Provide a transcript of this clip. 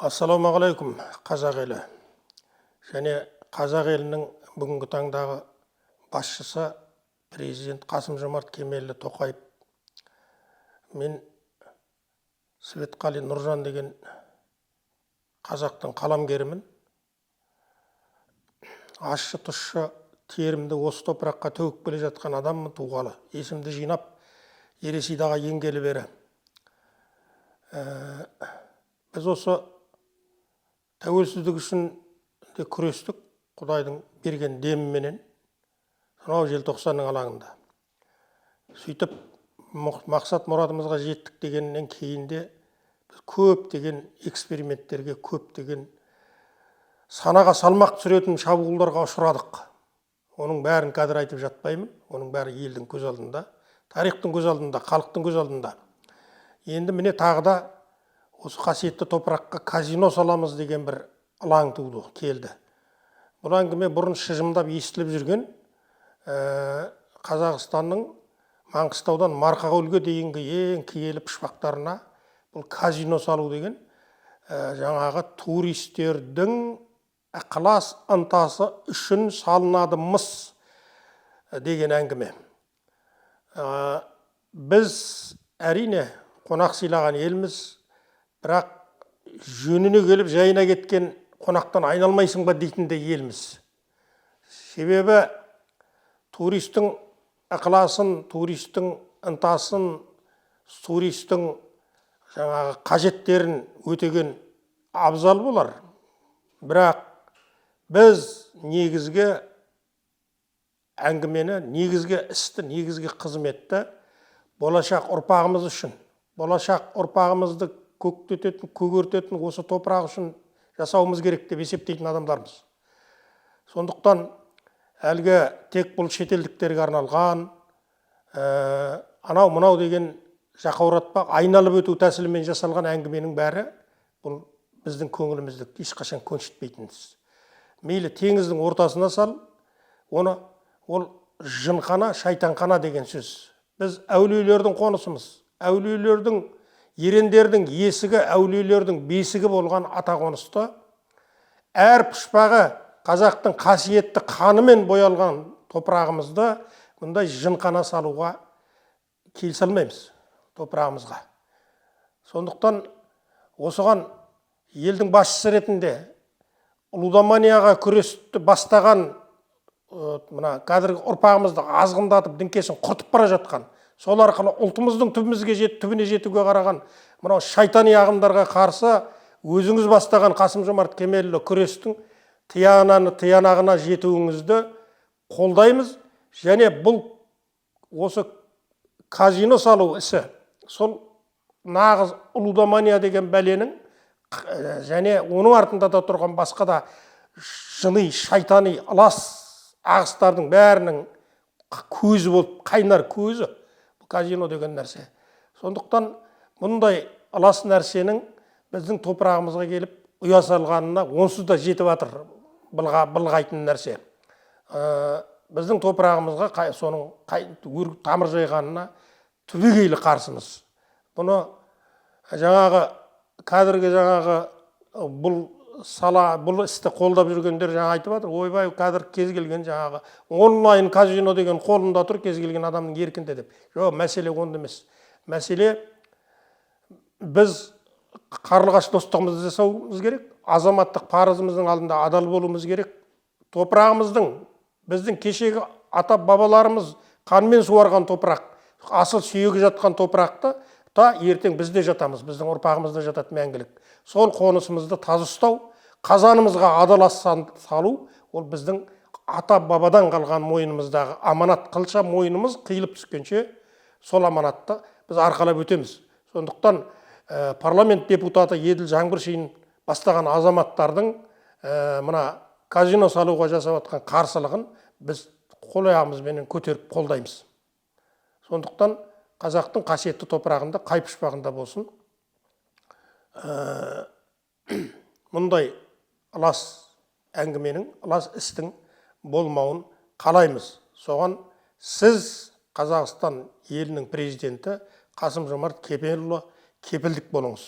Ассалаумағалейкум, қазақ елі. Және қазақ елінің бүгінгі таңдағы басшысы президент Қасым-Жомарт Кемелұлы Тоқаев. Мен Светқали Нұржан деген қазақтың қаламгерімін. Ащы тұщы терімді осы топыраққа төгіп келе жатқан адаммын туғалы. Есімді жинап, Ересидаға енгелі бері. Біз осы тәуелсіздік үшін де күрестік, Құдайдың берген деміменен, сонау желтоқсанның алаңында. Сөйтіп, мақсат мұратымызға жеттік дегеннен кейін де көптеген эксперименттерге, көптеген санаға салмақ түсіретін шабуылдарға ұшырадық. Оның бәрін қазір айтып жатпаймын, оның бәрі елдің көз алдында, тарихтың көз алдында, халықтың көз алдында. Енді міне тағы да осы қасиетті топыраққа казино саламыз деген бір ылаң туды, келді. Бұл әңгіме бұрын шыжымдап естіліп жүрген Қазақстанның Маңғыстаудан Марқакөлге дейінгі ең киелі пұшпақтарына бұл казино салу деген жаңағы туристердің ықылас ынтасы үшін салынады мыс деген әңгіме. Біз әрине қонақ сыйлаған елміз, бірақ жөніне келіп жайына кеткен қонақтан айналмайсың ба дейтін де елміз. Себебі туристің ықыласын, туристің ынтасын, туристің жаңағы қажеттерін өтеген абзал болар. Бірақ біз негізгі әңгімені, негізгі істі, негізгі қызметті болашақ ұрпағымыз үшін, болашақ ұрпағымызды көктететін, көгертетін осы топырақ үшін жасауымыз керек деп есептейтін адамдармыз. Сондықтан әлгі тек бұл шетелдіктерге арналған, анау-мынау деген жақауратпақ, айналып өту тәсілімен жасалған әңгіменің бәрі бұл біздің көңілімізді ешқашан көншітпейтініміз. Мейлі теңіздің ортасына сал, ол жынқана, шайтанқана деген сөз. Біз әулиелердің қонысымыз, әулиелердің, ерендердің есігі, әулиелердің бесігі болған ата қонысты, әр пұшпағы қазақтың қасиетті қанымен боялған топырағымызды мұндай жынқана салуға келісе алмаймыз топырағымызға. Сондықтан осыған елдің басшысы ретінде лудоманияға күресті бастаған, мына қазіргі ұрпағымызды азғындатып, діңкесін құртып бара жатқан, сол арқылы ұлтымыздың түбіне жетуге қараған мынау шайтани ағымдарға қарсы өзіңіз бастаған Қасым-Жомарт Кемелұлы күрестің тиянағына жетуіңізді қолдаймыз. Және бұл осы казино салу ісі, сол нағыз лудомания деген бәленің және оның артында да тұрған басқа да жыни, шайтани, ылас ағыстардың бәрінің көзі болып, қайнар көзі казино деген нәрсе. Сондықтан мұндай ылас нәрсенің біздің топырағымызға келіп ұя салғанына онсыз да жетіп жатыр былғайтын нәрсе. Біздің топырағымызға соның тамыр жайғанына түбегейлі қарсымыз. Бұны қазіргі бұл істі қолдап жүргендер жаңа айтып жатыр, ойбай, қазір кез келген жаңағы онлайн казино деген қолында тұр, кез келген адамның еркінде деп. Жоқ, мәселе онда емес. Мәселе біз қарлығаш достығымызды жасауымыз керек, азаматтық парызымыздың алдында адал болуымыз керек. Топырағымыздың, біздің кешегі ата бабаларымыз қанмен суарған топырақ, асыл сүйегі жатқан топырақты ертең біз де жатамыз, біздің ұрпағымыз да жатады мәңгілік. Сол қонысымызды таза ұстау, қазанымызға адал ас салу, ол біздің ата бабадан қалған мойнымыздағы аманат. Қылша мойнымыз қиылып түскенше сол аманатты біз арқалап өтеміз. Сондықтан парламент депутаты Еділ Жаңбыршин бастаған азаматтардың мына казино салуға жасап жатқан қарсылығын біз қол аяғымызбен көтеріп қолдаймыз. Сондықтан қазақтың қасиетті топырағында, қай пұшпағында болсын, мұндай ылас әңгіменің, ылас істің болмауын қалаймыз. Соған сіз Қазақстан елінің президенті Қасым-Жомарт Кемелұлы кепіл болыңыз.